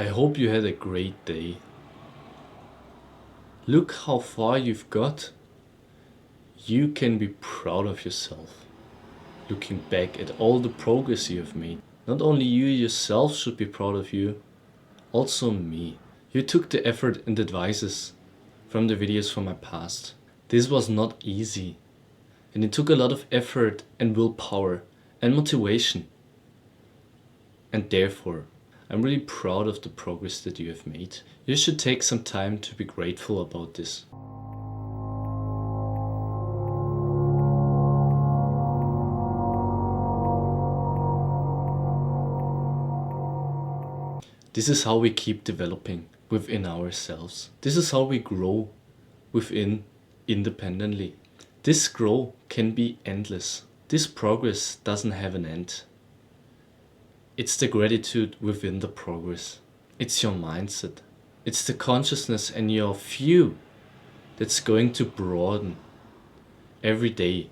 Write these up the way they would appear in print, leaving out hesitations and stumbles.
I hope you had a great day. Look how far you've got. You can be proud of yourself. Looking back at all the progress you have made. Not only you yourself should be proud of you, also me. You took the effort and advices from the videos from my past. This was not easy. And it took a lot of effort and willpower and motivation. And therefore, I'm really proud of the progress that you have made. You should take some time to be grateful about this. This is how we keep developing within ourselves. This is how we grow within independently. This growth can be endless. This progress doesn't have an end. It's the gratitude within the progress. It's your mindset. It's the consciousness and your view that's going to broaden every day.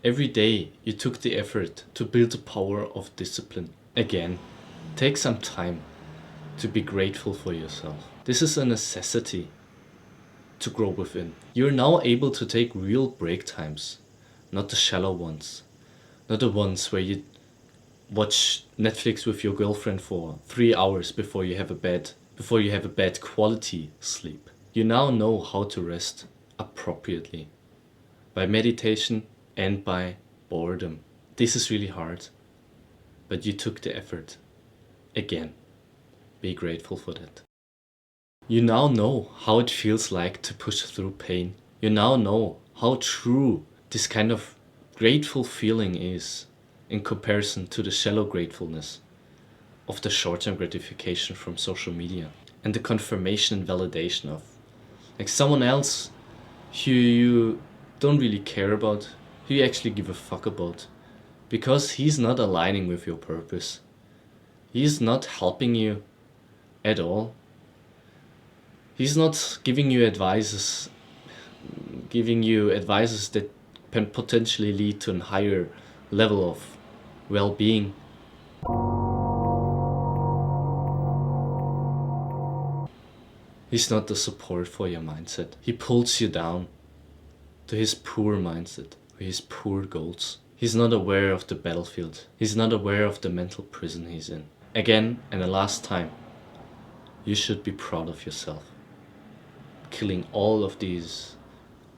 Every day you took the effort to build the power of discipline. Again, take some time to be grateful for yourself. This is a necessity to grow within. You're now able to take real break times, not the shallow ones, not the ones where you watch Netflix with your girlfriend for 3 hours before you have a bad quality sleep. You now know how to rest appropriately by meditation and by boredom. This is really hard, but you took the effort. Again, be grateful for that. You now know how it feels like to push through pain. You now know how true this kind of grateful feeling is in comparison to the shallow gratefulness of the short-term gratification from social media and the confirmation and validation of like someone else who you don't really care about, who you actually give a fuck about, because he's not aligning with your purpose. He's not helping you at all. He's not giving you advices that can potentially lead to a higher level of well-being. He's not the support for your mindset. He pulls you down to his poor mindset, his poor goals. He's not aware of the battlefield. He's not aware of the mental prison he's in. Again, and the last time, you should be proud of yourself. Killing all of these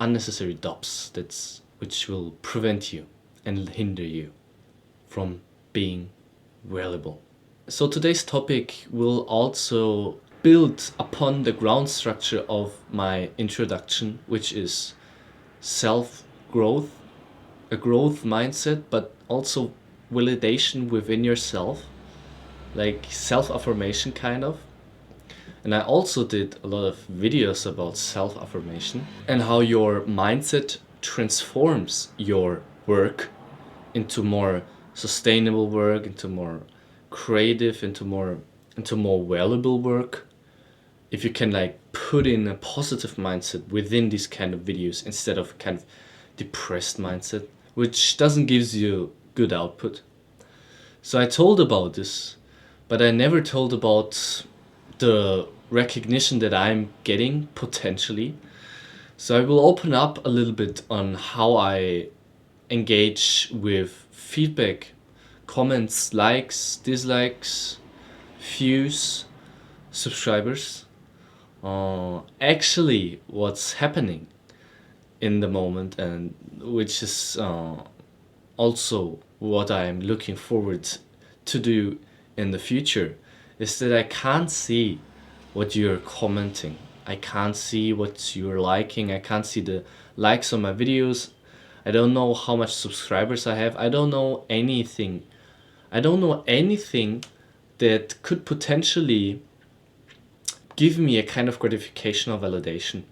unnecessary doubts which will prevent you and hinder you from being valuable. So today's topic will also build upon the ground structure of my introduction, which is self-growth, a growth mindset, but also validation within yourself, like self-affirmation kind of. And I also did a lot of videos about self-affirmation and how your mindset transforms your work into more sustainable work, into more creative, into more valuable work. If you can like put in a positive mindset within these kind of videos instead of kind of depressed mindset, which doesn't give you good output. So I told about this, but I never told about the recognition that I'm getting potentially. So I will open up a little bit on how I engage with feedback, comments, likes, dislikes, views, subscribers. Actually what's happening in the moment, and which is also what I'm looking forward to do in the future, is that I can't see what you're commenting. I can't see what you're liking. I can't see the likes on my videos. I don't know how much subscribers I have. I don't know anything. I don't know anything that could potentially give me a kind of gratification or validation.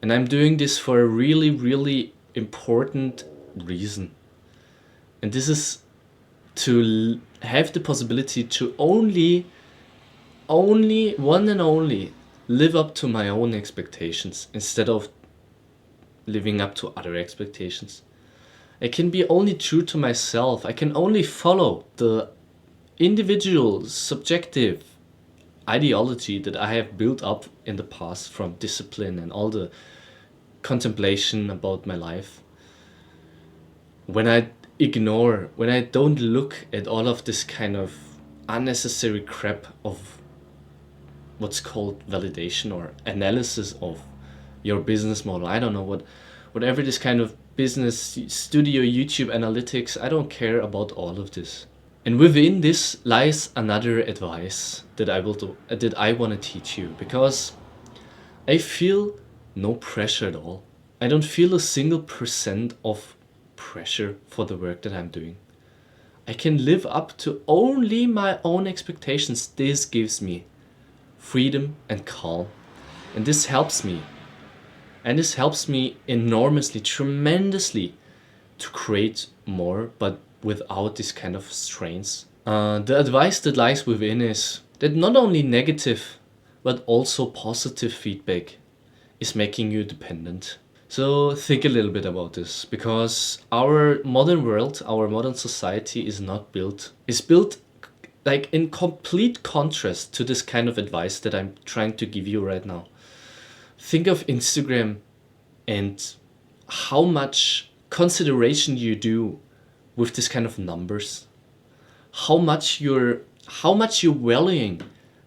And I'm doing this for a really, really important reason. And this is to have the possibility to only one and only live up to my own expectations instead of living up to other expectations. I can be only true to myself. I can only follow the individual, subjective ideology that I have built up in the past from discipline and all the contemplation about my life, when I don't look at all of this kind of unnecessary crap of what's called validation or analysis of your business model. I don't know whatever this kind of business studio YouTube analytics, I don't care about all of this. And within this lies another advice that I want to teach you, because I feel no pressure at all. I don't feel a single percent of pressure for the work that I'm doing. I can live up to only my own expectations. This gives me freedom and calm. And this helps me. And this helps me enormously, tremendously to create more, but without this kind of strains. The advice that lies within is that not only negative, but also positive feedback is making you dependent. So think a little bit about this, because our modern world, our modern society is built like in complete contrast to this kind of advice that I'm trying to give you right now. Think of Instagram and how much consideration you do with this kind of numbers. How much you're valuing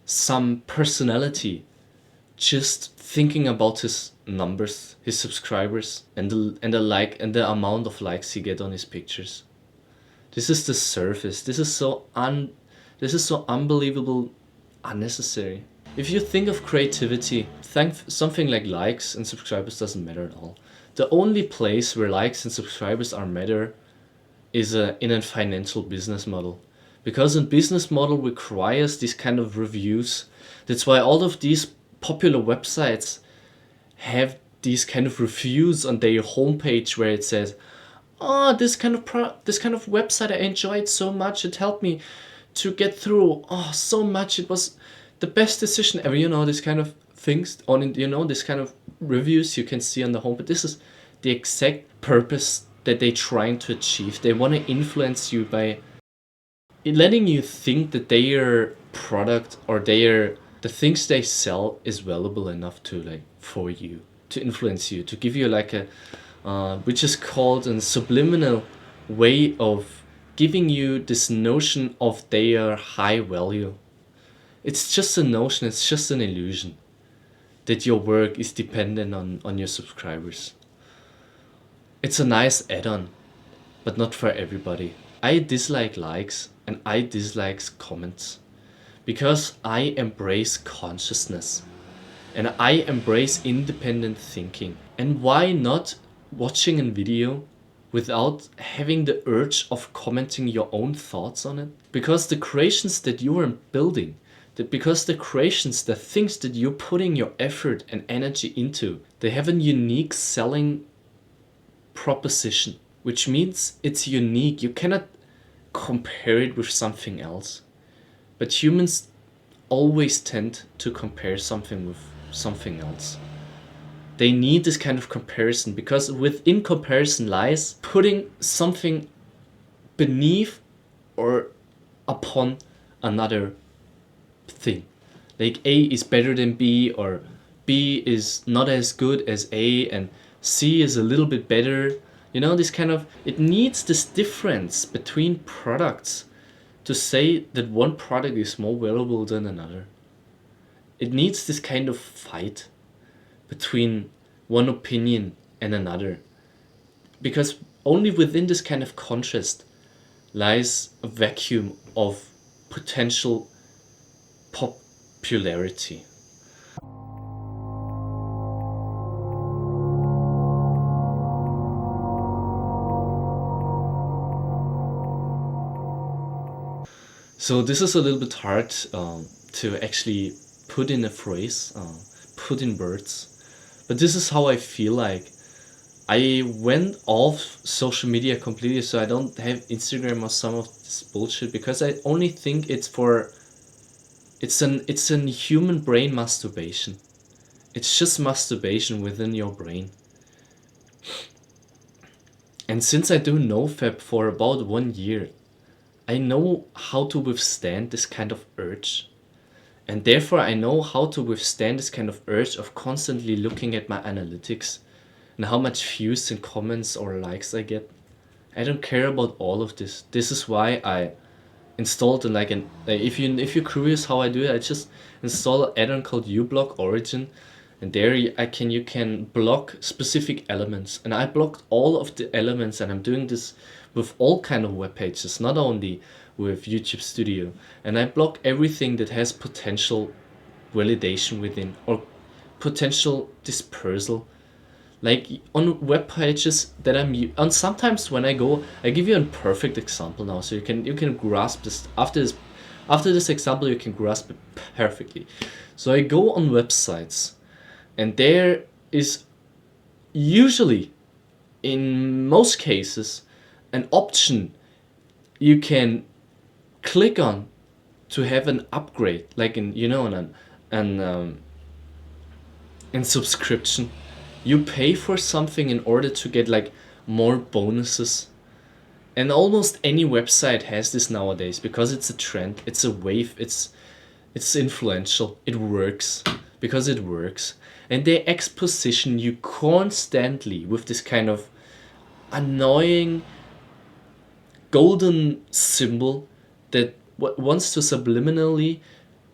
some personality just thinking about his numbers, his subscribers, and the amount of likes he get on his pictures. This is the surface. This is so unbelievable unnecessary. If you think of creativity, something like likes and subscribers doesn't matter at all. The only place where likes and subscribers are matter is in a financial business model, because a business model requires these kind of reviews. That's why all of these popular websites have these kind of reviews on their homepage where it says, "Oh, this kind of website I enjoyed so much. It helped me to get through so much. It was the best decision ever." You know, this kind of things this kind of reviews you can see on the homepage. This is the exact purpose that they're trying to achieve. They want to influence you by letting you think that their product or the things they sell is valuable enough to for you, to influence you, to give you which is called a subliminal way of giving you this notion of their high value. It's just a notion, it's just an illusion that your work is dependent on your subscribers. It's a nice add-on, but not for everybody. I dislike likes and I dislike comments because I embrace consciousness and I embrace independent thinking. And why not watching a video without having the urge of commenting your own thoughts on it? Because the creations that you are building, the things that you're putting your effort and energy into, they have a unique selling proposition, which means it's unique. You cannot compare it with something else. But humans always tend to compare something with something else. They need this kind of comparison, because within comparison lies putting something beneath or upon another thing. Like A is better than B, or B is not as good as A, and C is a little bit better. You know, it needs this difference between products to say that one product is more valuable than another. It needs this kind of fight between one opinion and another, because only within this kind of contrast lies a vacuum of potential popularity. So this is a little bit hard to actually put in a phrase, put in words, but this is how I feel like. I went off social media completely, so I don't have Instagram or some of this bullshit, because I only think it's an human brain masturbation. It's just masturbation within your brain. And since I do NoFap for about 1 year, I know how to withstand this kind of urge. And therefore, I know how to withstand this kind of urge of constantly looking at my analytics and how much views and comments or likes I get. I don't care about all of this. This is why I installed like an if you're curious how I do it, I just install an add-on called uBlock Origin, and there you can block specific elements, and I blocked all of the elements, and I'm doing this with all kind of web pages, not only with YouTube Studio, and I block everything that has potential validation within or potential dispersal, like on web pages that on. Sometimes when I give you a perfect example now, so you can grasp this after this example, you can grasp it perfectly. So I go on websites, and there is usually, in most cases, an option you can click on to have an upgrade, like in subscription. You pay for something in order to get like more bonuses. And almost any website has this nowadays because it's a trend, it's a wave, it's influential, it works because it works. And they exposition you constantly with this kind of annoying golden symbol that wants to subliminally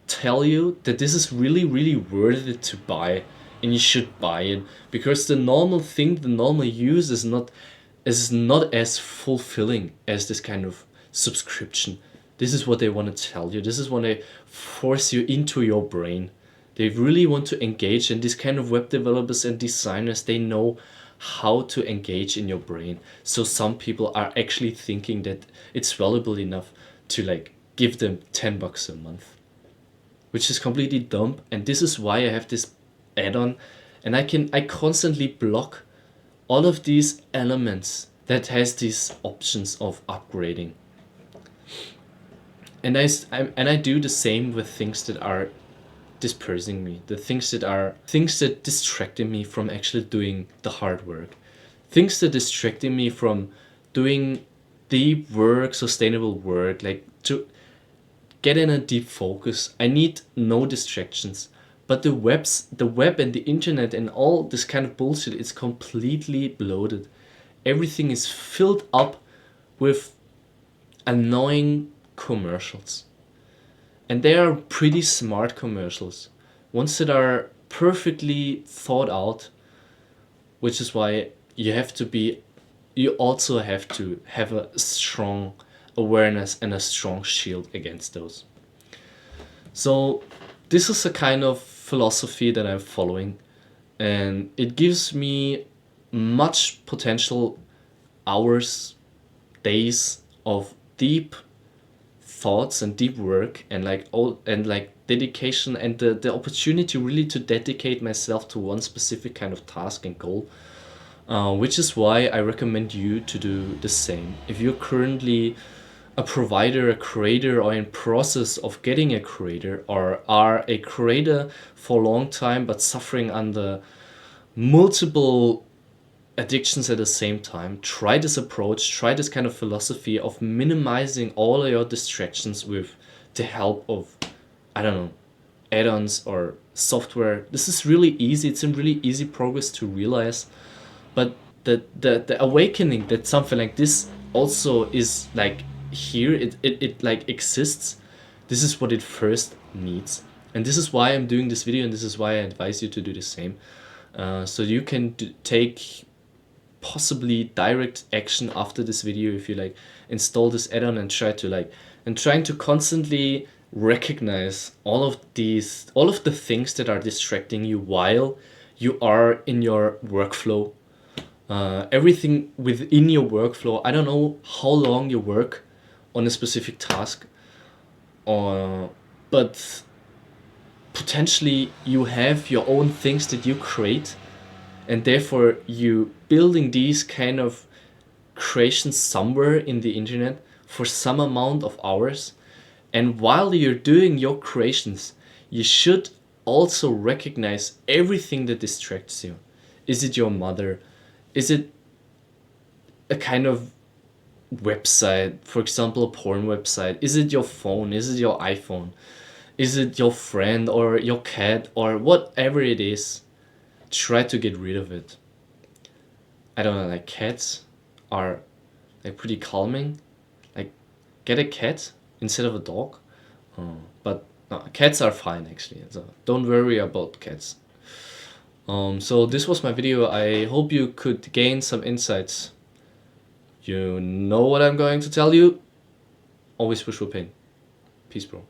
tell you that this is really, really worth it to buy, and you should buy it because the normal use is not as fulfilling as this kind of subscription. This is what they want to tell you. This is what they force you into your brain. They really want to engage, and these kind of web developers and designers, they know how to engage in your brain. So some people are actually thinking that it's valuable enough to like give them $10 a month, which is completely dumb. And this is why I have this add-on, and I constantly block all of these elements that has these options of upgrading. And I do the same with things that are dispersing me, the things that distracting me from actually doing the hard work, things that distracting me from doing deep work, sustainable work, like to get in a deep focus. I need no distractions. But the web and the internet and all this kind of bullshit is completely bloated. Everything is filled up with annoying commercials. And they are pretty smart commercials. Ones that are perfectly thought out, which is why you also have to have a strong awareness and a strong shield against those. So this is a kind of philosophy that I'm following, and it gives me much potential hours, days of deep thoughts and deep work, and like dedication, and the opportunity really to dedicate myself to one specific kind of task and goal, which is why I recommend you to do the same. If you're currently a provider, a creator, or in process of getting a creator, or are a creator for a long time but suffering under multiple addictions at the same time, try this approach, try this kind of philosophy of minimizing all of your distractions with the help of, I don't know, add-ons or software. This is really easy. It's a really easy progress to realize. But the awakening that something like this also is like here, it like exists. This is what it first needs. And this is why I'm doing this video, and this is why I advise you to do the same. So you can take possibly direct action after this video if you like install this add-on and trying to constantly recognize all of the things that are distracting you while you are in your workflow. Everything within your workflow. I don't know how long you work on a specific task, but potentially you have your own things that you create, and therefore you building these kind of creations somewhere in the internet for some amount of hours. And while you're doing your creations, you should also recognize everything that distracts you. Is it your mother? Is it a kind of website, for example, a porn website? Is it your phone? Is it your iPhone? Is it your friend or your cat or whatever it is? Try to get rid of it. I don't know, like cats are like pretty calming. Like get a cat instead of a dog. But no, cats are fine actually. So don't worry about cats. So this was my video. I hope you could gain some insights. You know what I'm going to tell you. Always push for pain. Peace, bro.